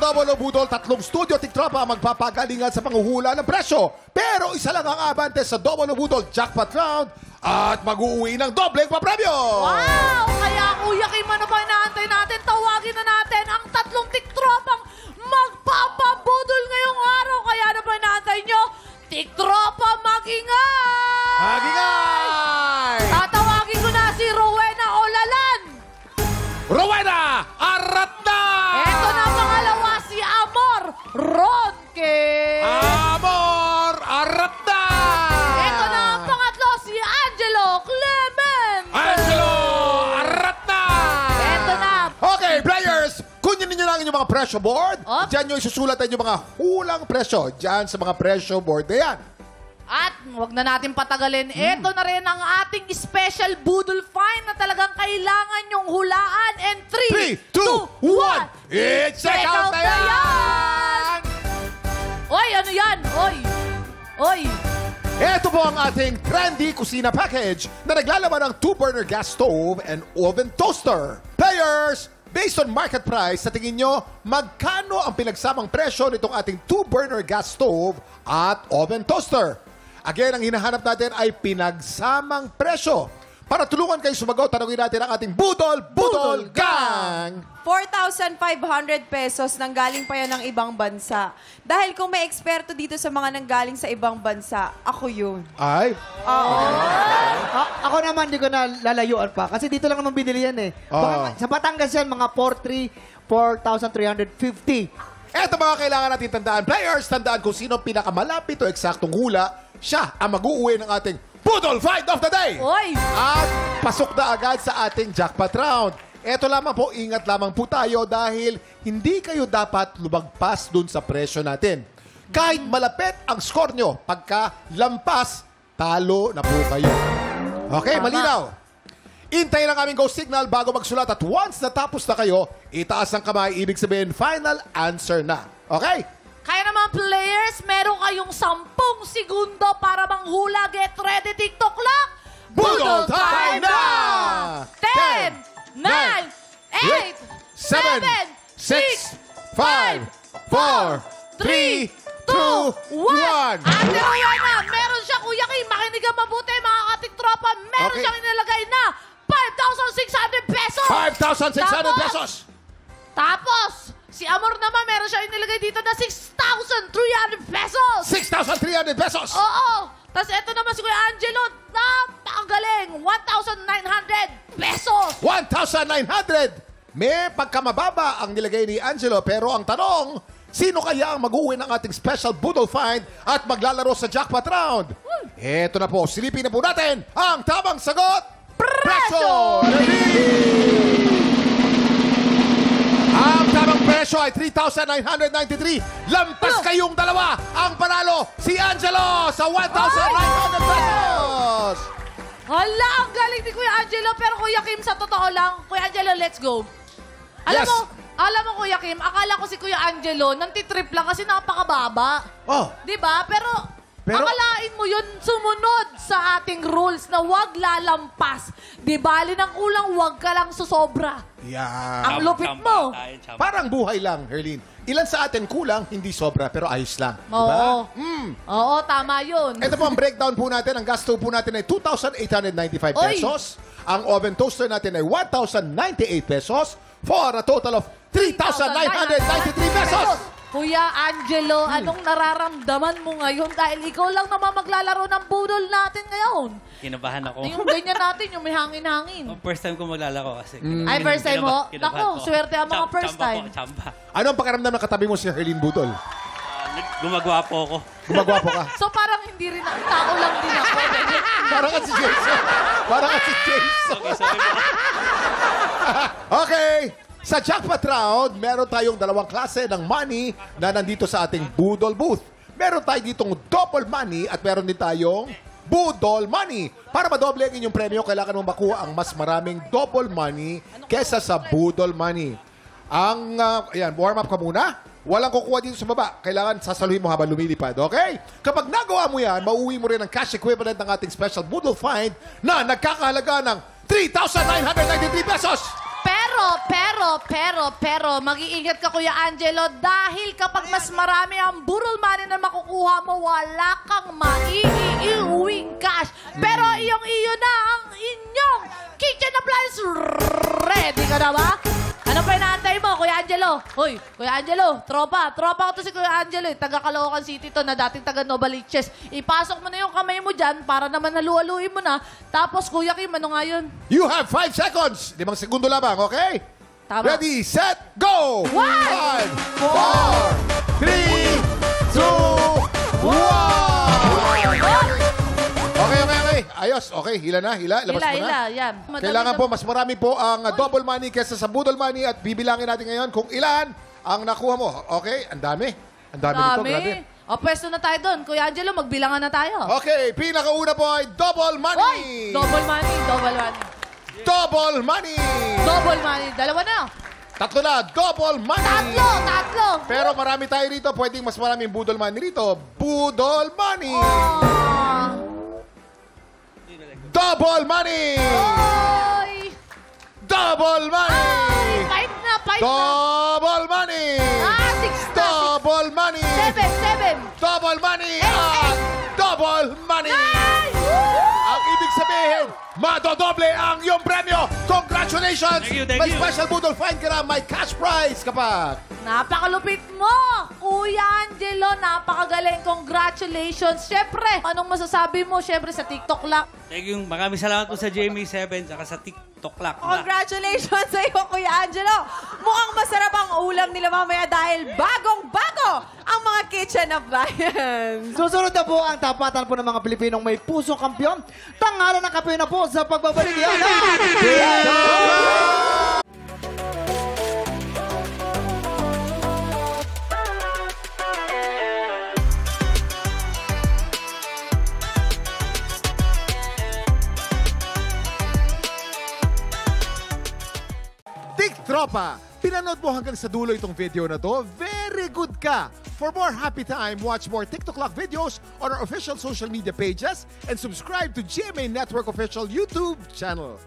Double o Budol, 3 studio tiktropa ang magpapagalingan sa panghuhula ng presyo. Pero isa lang ang abante sa Double o Budol Jackpot Round at mag-uuwi ng dobleng papremyo. Wow! Kaya Kuya Kim, ano ba inaantay natin? Tawagin na natin ang 3 tiktropang magpapabudol ngayong araw. Kaya ano ba inaantay nyo? Tiktropa, mag-ingay! Mag-ingay! Tatawagin ko na si Rowena Olalan. Rowena Aratna! Eto na pangalawa, si Amor Ronque. Amor Aratna! Eto na ang pangatlo, si Angelo Clement. Angelo Aratna! Eto na. Okay, players! Kunyan ninyo lang inyong mga presyo board. Op. Diyan nyo isusulat yung mga hulang presyo. Diyan sa mga presyo board na yan. At huwag na natin patagalin. Ito na rin ang ating special Budol Find na talagang kailangan nyong hulaan. And 3, 2, 1, It's check out na yan! Oy, ano yan? Oy! Oy! Ito po ang ating trendy kusina package na naglalaman ng 2-burner gas stove and oven toaster. Players, based on market price, sa tingin nyo, magkano ang pinagsamang presyo nitong ating 2-burner gas stove at oven toaster? Again, ang hinahanap natin ay pinagsamang presyo. Para tulungan kayo sumagot, tanongin natin ang ating Budol Gang! 4,500 pesos nanggaling pa yan ng ibang bansa. Dahil kung may eksperto dito sa mga nanggaling sa ibang bansa, ako yun. Ay? Oo. Ako naman, di ko na lalayuan pa. Kasi dito lang naman binili yan eh. Baka, sa Batangas yan, mga 4,350. Eto mga kailangan natin tandaan. Players, tandaan kung sino pinakamalapit o eksaktong hula, siya ang mag-uuwi ng ating Budol Fight of the Day! Oy! At pasok na agad sa ating jackpot round. Eto lamang po, ingat lamang po tayo dahil hindi kayo dapat lumagpas dun sa presyo natin. Kahit malapit ang score nyo, pagka lampas, talo na po kayo. Okay, malinaw. Intay lang aming go signal bago magsulat at once natapos na kayo, itaas ang kamay, ibig sabihin final answer na. Okay? Kaya naman players, meron kayong 10 segundo para manghula. Get ready, TikTok clock! Budol time na! 10, 9, 8, 7, 6, 5, 4, 3, 2, 1. Ate Rowena, meron siya, Kuya Kim. Makinig ka mabuti, mga katiktropa. Meron Okay. siyang inilagay na 5,600 pesos. 5,600 pesos! Tapos, si Amor naman, meron siya inilagay dito na 6,300 pesos. 6,300 pesos! Oo. Tapos ito naman si Kuya Angelo, napakagaling, 1,900 pesos. 1,900! May pagkamababa ang nilagay ni Angelo, pero ang tanong, sino kaya ang mag-uwi ng ating special Budol Find at maglalaro sa jackpot round? Eto na po, silipin na po natin ang tamang sagot. Presyo! Ang tamang presyo ay 3,993. Lampas kayong dalawa. Ang panalo, si Angelo sa 1,900 pesos. Hala, ang galing ni Kuya Angelo. Pero Kuya Kim, sa totoo lang, Kuya Angelo, let's go. Alam Yes. alam mo Kuya Kim, akala ko si Kuya Angelo nantitrip lang kasi napakababa. Oh, Di ba? Pero akalain mo yun sumunod sa ating rules na wag lalampas. Di bali ng kulang, wag ka lang susobra. yeah. Ang lupit mo. Parang buhay lang, Herlin. Ilan sa atin kulang, hindi sobra, pero ayos lang. Oo. Diba? Oo, tama yun. Ito po ang breakdown po natin. Ang gasto po natin ay 2,895 Oy. pesos. Ang oven toaster natin ay 1,098 pesos for a total of 3,993 pesos. Kuya Angelo, anong nararamdaman mo ngayon? Dahil ikaw lang naman maglalaro ng budol natin ngayon. Kinabahan ako. Yung ganyan natin, yung may hangin-hangin. First time ko maglalaro kasi. Ay, first time mo? Kinabahan Nako, ko. swerte ang mga first time. Chamba. Ano ang pakiramdam ng katabi mo si Herlin Budol? Gumagawa po ako. Gumagwapo ka. So parang hindi rin, tao lang din ako. Parang ka si Jason. Parang ka si Jason. Okay, sorry po. Okay. Sa jackpot round, meron tayong 2 klase ng money na nandito sa ating Budol booth. Meron tayo ditong double money at meron din tayong Budol money. Para madoble ang inyong premyo, kailangan mo makuha ang mas maraming double money kesa sa Budol money. Ang, ayan, warm up ka muna. Walang kukuha dito sa baba. Kailangan sasaluhin mo habang lumilipad, okay? Kapag nagawa mo yan, mauwi mo rin ang cash equivalent ng ating special Budol Find na nagkakahalaga ng 3,993 pesos! Pero Pero, mag-iingat ka, Kuya Angelo, dahil kapag mas marami ang burol money na makukuha mo, wala kang maiiuwing cash. Pero iyo na ang inyong kitchen appliance. Ready ka na ba? Ano pa inaantay mo, Kuya Angelo? Hoy, Kuya Angelo, tropa ko to si Kuya Angelo. Taga Caloocan City to, na dating taga Novaliches. Ipasok mo na yung kamay mo dyan para naman halu-haluin mo na. Tapos, Kuya Kim, ano nga yun? You have 5 seconds. 5 segundo lamang, okay? Tama. Ready, set, go! 1, 4, 3, 2, 1! Okay. Ayos. Okay, hila na. Labas mo na. Yan. Kailangan po, mas marami po ang double money kesa sa budol money at bibilangin natin ngayon kung ilan ang nakuha mo. Okay? Ang dami. Ang dami nito. Grabe. O, pwesto na tayo doon. Kuya Angelo, magbilangan na tayo. Okay, pinakauna po ay double money. Hoy! Double money. Double money. Double money. Dalawa na. Tatlo na, double money. Tatlo. Pero marami tayo rito. Pwedeng mas maraming budol money rito. Budol money. Double money. Oy! Double money. Fight na. Double money. 6 na. Double money. 7. Double money. At double money. Ang ibig sabihin, madodoble ang iyong premyo. Congratulations! Thank you. May special budol fine ka na, may cash prize kapag. Napakalupit mo, Kuya Angelo. Napakagaling. Congratulations. Siyempre, anong masasabi mo? Siyempre, sa TikTok lang. Thank you. Maraming salamat po sa JMA7 saka sa TikTok lang. Congratulations sa iyo, Kuya Angelo. Mukhang masarap ang ulam nila mamaya dahil bagong-bago ang mga kitchen appliance. Susunod na po ang tapatan po ng mga Pilipinong may pusong kampiyon. Tanghalan ng kape na po sa pagbabalik yan. Tropa, pinanood mo hanggang sa dulo itong video na to? Very good ka! For more happy time, watch more TikTok Lock videos on our official social media pages and subscribe to GMA Network official YouTube channel.